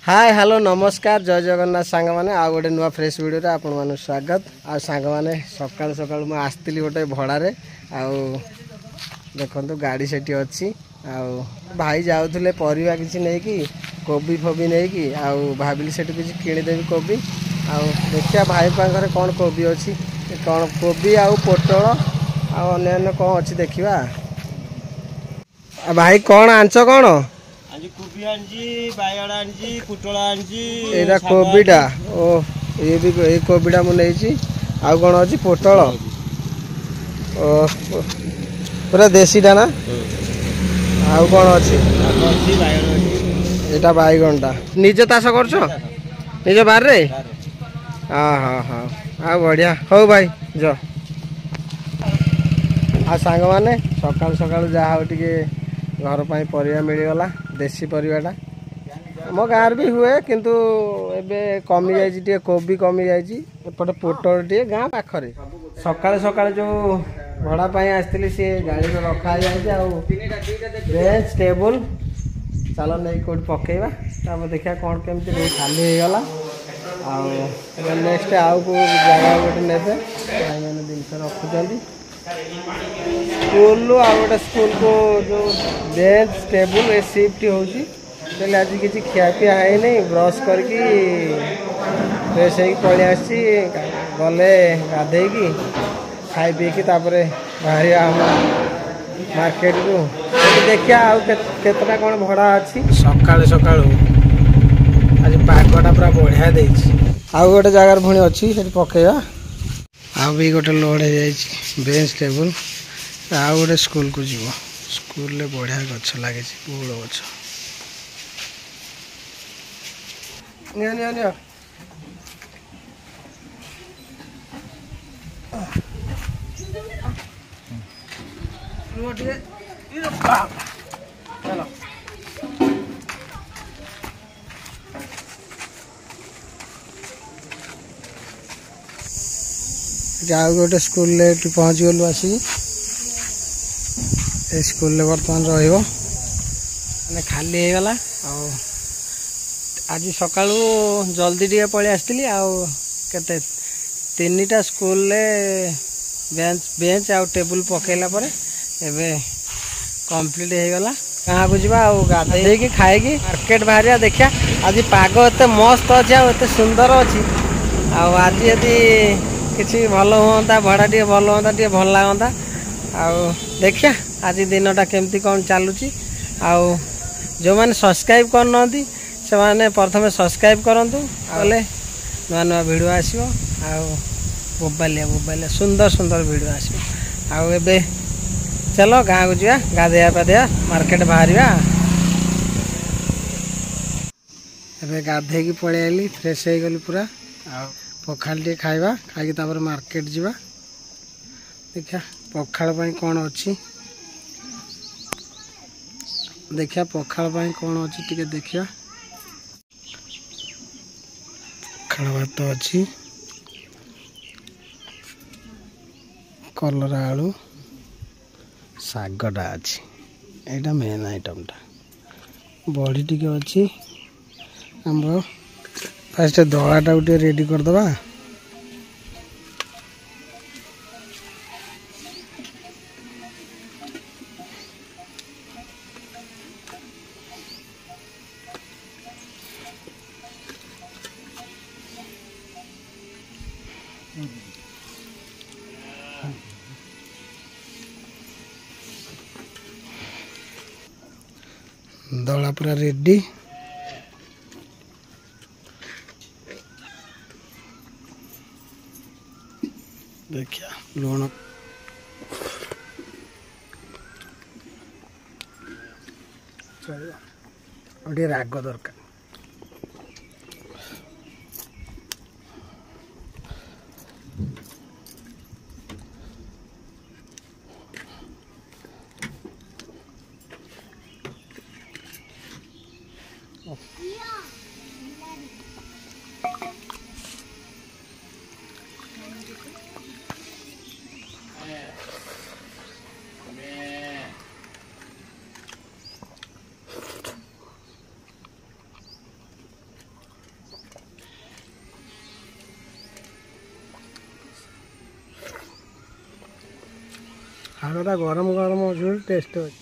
Hi hello नमस्कार जय जगन्नाथ सांग मैंने आ गोटे नुआ फ्रेश वीडियो आपण मान स्वागत आ सांग मैंने सकाल सकाल मुझे आसती गोटे भड़ारे देखो गाड़ी से अच्छी भाई जाऊे परिवा किसी नहीं कि कोबी फोबी नहीं कि भाविली से किसी किणीदेवी कोबी देखिया भाई पाखे कौन कोबी अच्छी कौन कोबी आउ पोटल अन्य कौन अच्छी देखा भाई कौन आंच कौन कोबी आंजी बायगण आंजी पुटल आंजी एटा कोबीटा ओ ये भी ए कोबीटा मु नेछि आ कोन अछि पोटल ओ पूरा देसी टा ना आ कोन अछि बायगण एटा बायगणटा निजे तास करछो निजे बार रे हां हां हां आ बढ़िया हो भाई जो आ सांग माने सकाल सकाल जा हो टिके घर पाई परिया मिल गला देसी परिवाटा मो गाँव भी हुए किंतु एबे कमी जाइए कोबी कमी जाइए पोटल टे गाँ पाखरे सकाल सकाल जो भड़ा आसती सी गाड़ी में रखा बेंच टेबुल चल नहीं कौट पकेवा देखा कौन केमती खाली हो गला नेक्स्ट आउ को जगह गोटे ने भाई मैंने जिनस रखुच्च स्कूल आ गए स्कूल को जो बेंच टेबुल ए शिफ्ट होची आज किसी खियापिया है नहीं ब्रश करके फ्रेश हो पलि आसी गले गाधे खाई पी की बाहर मार्केट को देखिया आतना कौन भड़ा अच्छी सकाल सकाल आज पागटा पूरा बढ़िया दे आउ गोटे जगार पुणी अच्छी पकेवा आ भी गोटे लोड हो जाए बेंच टेबुल आउ गोटे स्कूल को जीव स्कूल बढ़िया गछ लगे बौल गछ नियो नियो नियो चलो आउ गोटे स्कूल पहुँच गलु आसिक स्कूल बर्तमान रही खाली हो गला आज सका जल्दी टे पलि आसती आते तीन टा स्कूल बेंच बेंच आउ टेबुल पकेला पर एबे कंप्लीट हो गला गाँव को जीवा गाधे की खाई मार्केट बाहर देखिया आज पाग एत मस्त अच्छे आते सुंदर अच्छी आज यदि किसी भल हाँ भड़ा टे भल हाँ टे भल लगता देखिया आज दिनटा केमती कौन चलुची जो मैंने सब्सक्राइब करना से माने प्रथम सब्सक्राइब करूँ बोले नुआ नुआ भिड आसो मोबाइल सुंदर सुंदर भिड आसो एबे चलो गाँव को जा गाधेया पाधेया मार्केट बाहर एबे गाधे की पलि आइली फ्रेश हो गली पूरा पखाल टे खाइबा खाई मार्केट जीवा देखा पखाल पाई कौन अच्छी देखिया पखाल पाई कौन अच्छी टिके देखिया पखाल भात अच्छी कलरा आलू सागटा अच्छी यहाँ मेन आइटमटा बड़ी टिके अच्छी आम फास्ट दलाटा गोटे रेडी करदबा दला पूरा रेडी देखिया लुण चलिए राग दरकार ଖାଇବାଟା ଗରମ ଗରମ ଅଛି ଟେଷ୍ଟ ଅଛି।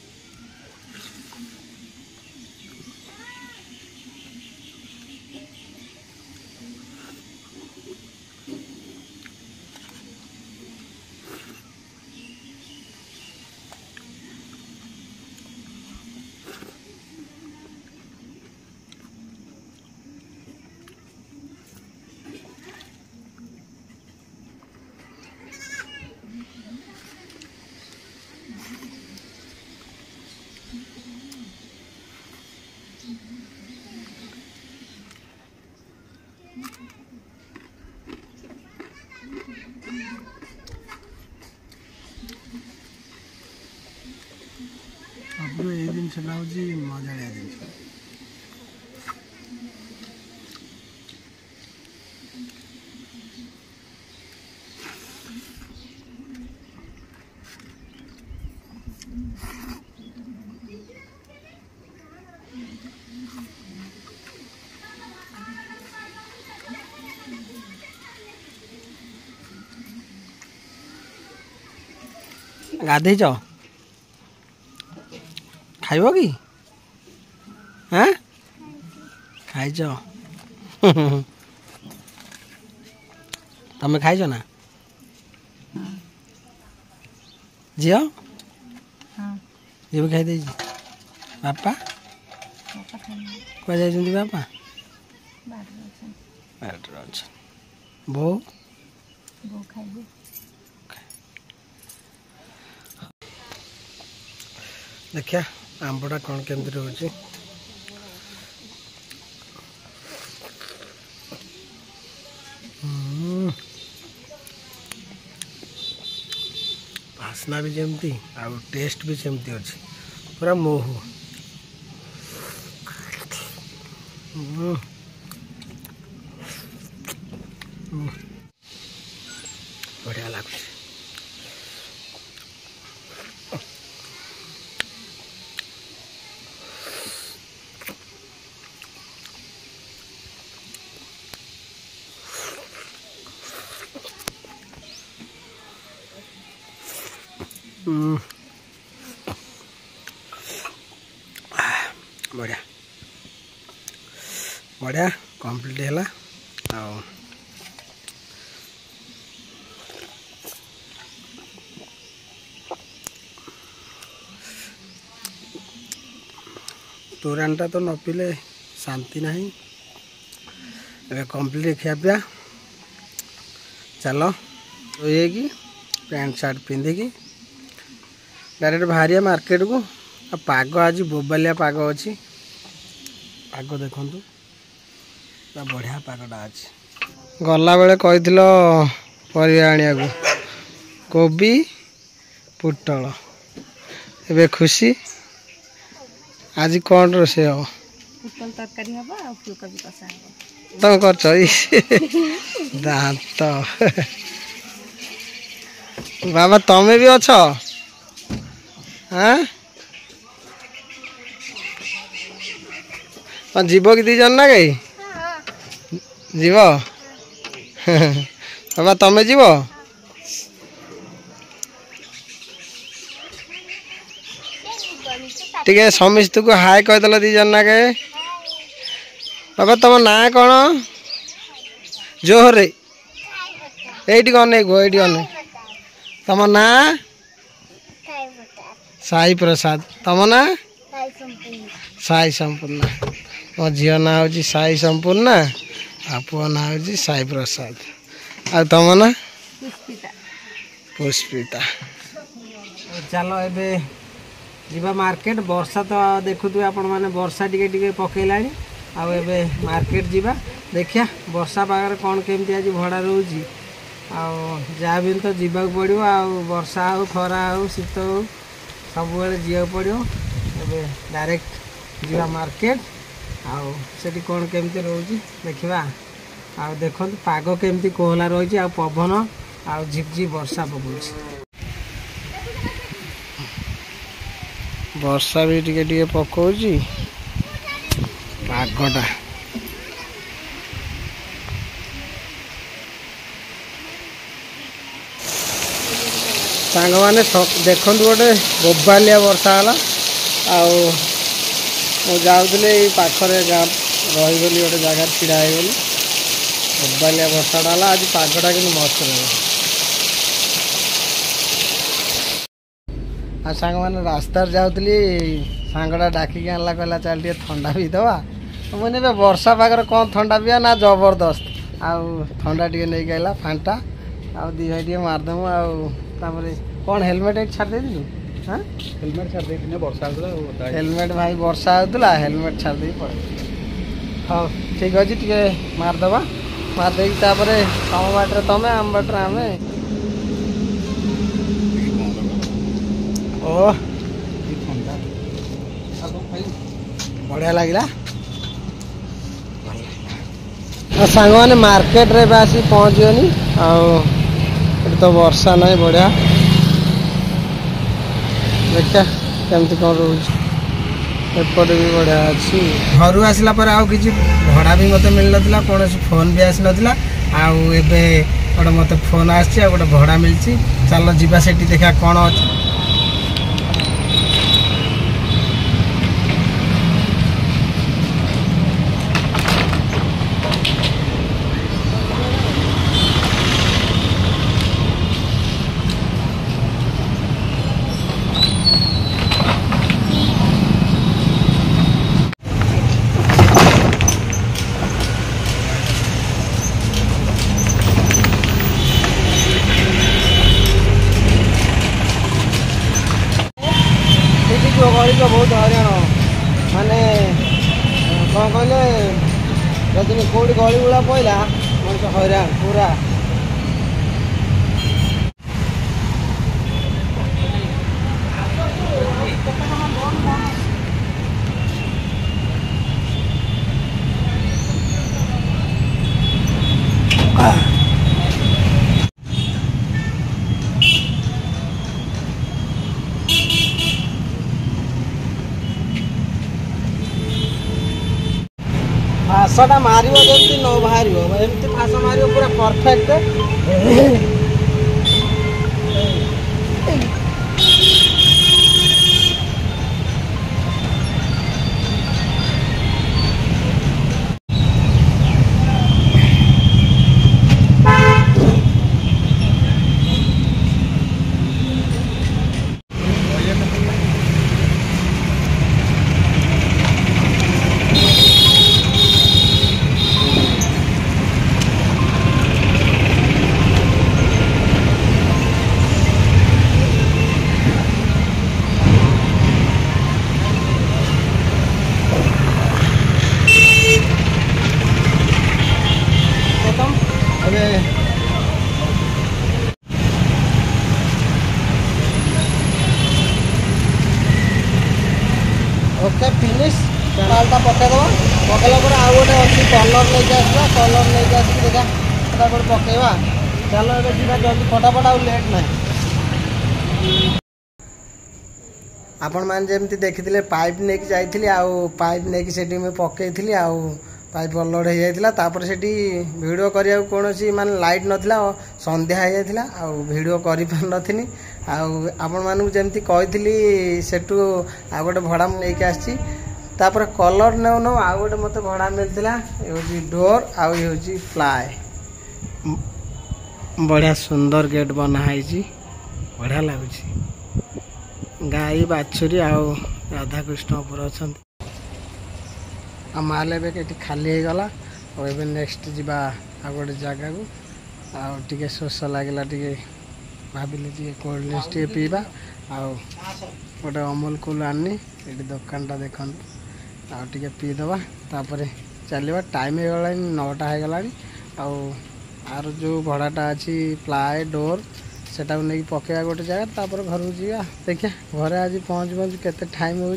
ସବୁଠୁ ଏଇ ଜିନିଷଟା ହେଉଛି ମଜାଳିଆ ଜିନିଷ। ଗାଧେଇଛ? ଖାଇବ କି? ହଁ ଖାଇଛ? ତମେ ଖାଇଛ ନା ଝିଅ? ଝିଅ ବି ଖାଇଦେଇଛି। ବାପା କୁଆଡ଼େ ଯାଇଛନ୍ତି? ବାପା ବାଟରେ ଅଛନ୍ତି। ବୋଉ ଖାଇବେ। ଦେଖିଆ ଆମ୍ବଟା କ'ଣ କେମିତି ରହୁଛି। ବାସ୍ନା ବି ଯେମିତି ଆଉ ଟେଷ୍ଟ ବି ସେମିତି ଅଛି, ପୁରା ମହୁ। ବଢ଼ିଆ ଲାଗୁଛି। ବଢ଼ିଆ ବଢ଼ିଆ କମ୍ପ୍ଲିଟ୍ ହେଲା। ଆଉ ତୋରାଣୀଟା ତ ନ ପିଇଲେ ଶାନ୍ତି ନାହିଁ। ଏବେ କମ୍ପ୍ଲିଟ୍ ଖିଆପିଆ। ଚାଲ ଧୋଇକି ପ୍ୟାଣ୍ଟ ସାର୍ଟ ପିନ୍ଧିକି ଡାଇରେକ୍ଟ ବାହାରିବା ମାର୍କେଟକୁ। ଆଉ ପାଗ ଆଜି ବୋବାଲିଆ ପାଗ ଅଛି। ପାଗ ଦେଖନ୍ତୁ, ପୁରା ବଢ଼ିଆ ପାଗଟା ଅଛି। ଗଲାବେଳେ କହିଥିଲ ପରିବା ଆଣିବାକୁ, କୋବି ପୋଟଳ, ଏବେ ଖୁସି। ଆଜି କ'ଣ ରୋଷେଇ ହବ? ପୋଟଳ ତରକାରୀ ହବ ଆଉ ଫୁଲକୋବି କଷା ହବ। ତମେ କରୁଛ ଦାନ୍ତ। ବାବା ତମେ ବି ଅଛ? ହଁ ଯିବ କି 2 ଜଣ ନା କାଇ? ଯିବ? ବାବା ତମେ ଯିବ? ଟିକେ ସମସ୍ତଙ୍କୁ ହାଏ କହିଦେଲ 2 ଜଣ ନା କେ। ବାବା ତମ ନାଁ କ'ଣ? ଜୋହରେ ଏଇଠି ଅନେଇ କୁହ, ଏଇଠି ଅନେଇ। ତମ ନାଁ? ସାଇ ପ୍ରସାଦ। ତମ ନାଁ? ସାଇ ସମ୍ପୂର୍ଣ୍ଣା। ମୋ ଝିଅ ନାଁ ହେଉଛି ସାଇ ସମ୍ପୂର୍ଣ୍ଣା, ଆଉ ପୁଅ ନାଁ ହେଉଛି ସାଇ ପ୍ରସାଦ। ଆଉ ତମ ନାଁ? ପୁଷ୍ପିତା। ଚାଲ ଏବେ ଯିବା ମାର୍କେଟ। ବର୍ଷା ତ ଦେଖୁଥିବେ ଆପଣମାନେ, ବର୍ଷା ଟିକେ ଟିକେ ପକେଇଲାଣି। ଆଉ ଏବେ ମାର୍କେଟ ଯିବା। ଦେଖିଆ ବର୍ଷା ପାଗରେ କ'ଣ କେମିତି ଆଜି ଭଡ଼ା ରହୁଛି। ଆଉ ଯାହା ବି ତ ଯିବାକୁ ପଡ଼ିବ। ଆଉ ବର୍ଷା ହେଉ, ଖରା ହେଉ, ଶୀତ ହେଉ, ସବୁବେଳେ ଯିବାକୁ ପଡ଼ିବ। ଏବେ ଡାଇରେକ୍ଟ ଯିବା ମାର୍କେଟ। ଆଉ ସେଠି କ'ଣ କେମିତି ରହୁଛି ଦେଖିବା। ଆଉ ଦେଖନ୍ତୁ ପାଗ କେମିତି କୋହଲା ରହିଛି, ଆଉ ପବନ ଆଉ ଝିପଝିପ ବର୍ଷା ପକାଉଛି। ବର୍ଷା ବି ଟିକେ ଟିକେ ପକାଉଛି। ପାଗଟା सांग मैंने देखु गोटे बोबालिया वर्षा है जाऊे पाखरे गाँ रहीगली गोटे जगह छिड़ा गली बोबालिया वर्षाटा है आज पागटा कि मस्त रहा आ सांग मैंने रास्तार जाऊली सांगटा डाकिक आनला कहला चल टे थंडा पी दवा मैंने वर्षा पागर कौन थंडा पिया ना जबरदस्त आउ थंडा टे नहीं आइला फांटा आउ दी भाई टे मारदेमु आउे कौन हेलमेट छाड़ दे हाँ हेलमेट छाड़ दे वर्षा हेलमेट भाई वर्षा होता हेलमेट छाड़ दे पड़े हाँ ठीक अच्छे टे मारदे मारदे तुम बाटर तमें आम बाटर आम ओ बढ़िया लगे सांग मैंने मार्केट रे आसी पहुँचगनी आठ तो वर्षा ना बढ़िया देखा केमती कौन रोज एपटे भी बढ़िया अच्छी घर आसला पर आउ किसी भड़ा भी मत मिल ना कौन फोन भी आसी ना आबे गोटे मत फोन आसी गोटे भड़ा मिली चल जीवा से देखा कौन अच्छे गली तो बहुत हईराण माने कौन कहले जदि कौटी गली गुड़ा पड़ा मनीष हईराण पूरा फाँसटा मार जमी न बाहर एमती फाँस मार पूरा परफेक्ट ओके फिनिश मालटा पकईदे पकड़ा पर आउ गोटे अच्छी कलर लेके आसवा कलर लेके आसिक देखा फटाफट पकईवा चलो ये जीवा जल्दी फटाफट आउ लेट ना आपण मैंने जमी देखी पाइप नहीं जाइली आउ पाइप नहीं से पकई आउ पाइप अलड हो जाता से भिडियो करने कौन मान लाइट नाला संध्या हो जाता भिडियो कर पारि आपण मानक जमी कही सेठू आ गए भड़ा नहीं आसी कलर नौ नौ आ गए मत भड़ा मिलता ये डोर आउ फ्लाए बढ़िया सुंदर गेट बनाई बढ़िया लगुच गाई बाछुरी आउ राधा कृष्ण ऊपर अच्छा माल ए खाली हो गला और ए नेक्स्ट जीवा आ गोटे जगह को आगे शोष लगे टे भाविली टे कोल्ड ड्रिंक्स टे पीवा गोटे अमूल कूल आनी ये दुकानटा देखु आगे पीदे तापर चलवा टाइम हो गला 9टा हो गला आर जो भड़ाटा अच्छी प्लाए डोर सेटा नहीं पकेवा गोटे जगह तापर घर को जा देखिए घरे आज पहुँच पहुँच केते टाइम हो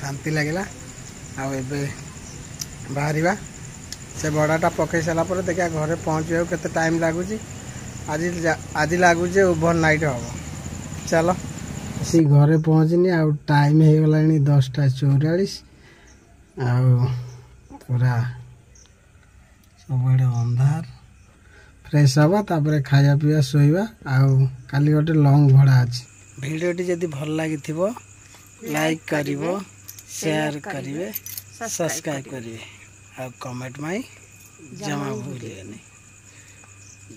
शांति लगे बाहर से बड़ाटा पकई सारापर देखा घरे पहुँचा केते टाइम लगुच आज लगुच ओभर नाइट हम चलो। ଆସି ଘରେ ପହଞ୍ଚିନି ଆଉ ଟାଇମ୍ ହେଇଗଲାଣି 10:44 ଆଉ ପୁରା ସବୁଆଡ଼େ ଅନ୍ଧାର ଫ୍ରେଶ୍ ହେବା ତାପରେ ଖାଇବା ପିଇବା ଶୋଇବା ଆଉ କାଲି ଗୋଟେ ଲଙ୍ଗ୍ ଭଡ଼ା ଅଛି। ଭିଡ଼ିଓଟି ଯଦି ଭଲ ଲାଗିଥିବ ଲାଇକ୍ କରିବ ସେୟାର କରିବେ ସବସ୍କ୍ରାଇବ୍ କରିବେ ଆଉ କମେଣ୍ଟ ପାଇଁ ଜମା ଭୁଲିବେନି।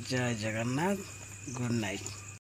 ଜୟ ଜଗନ୍ନାଥ ଗୁଡ୍ ନାଇଟ୍।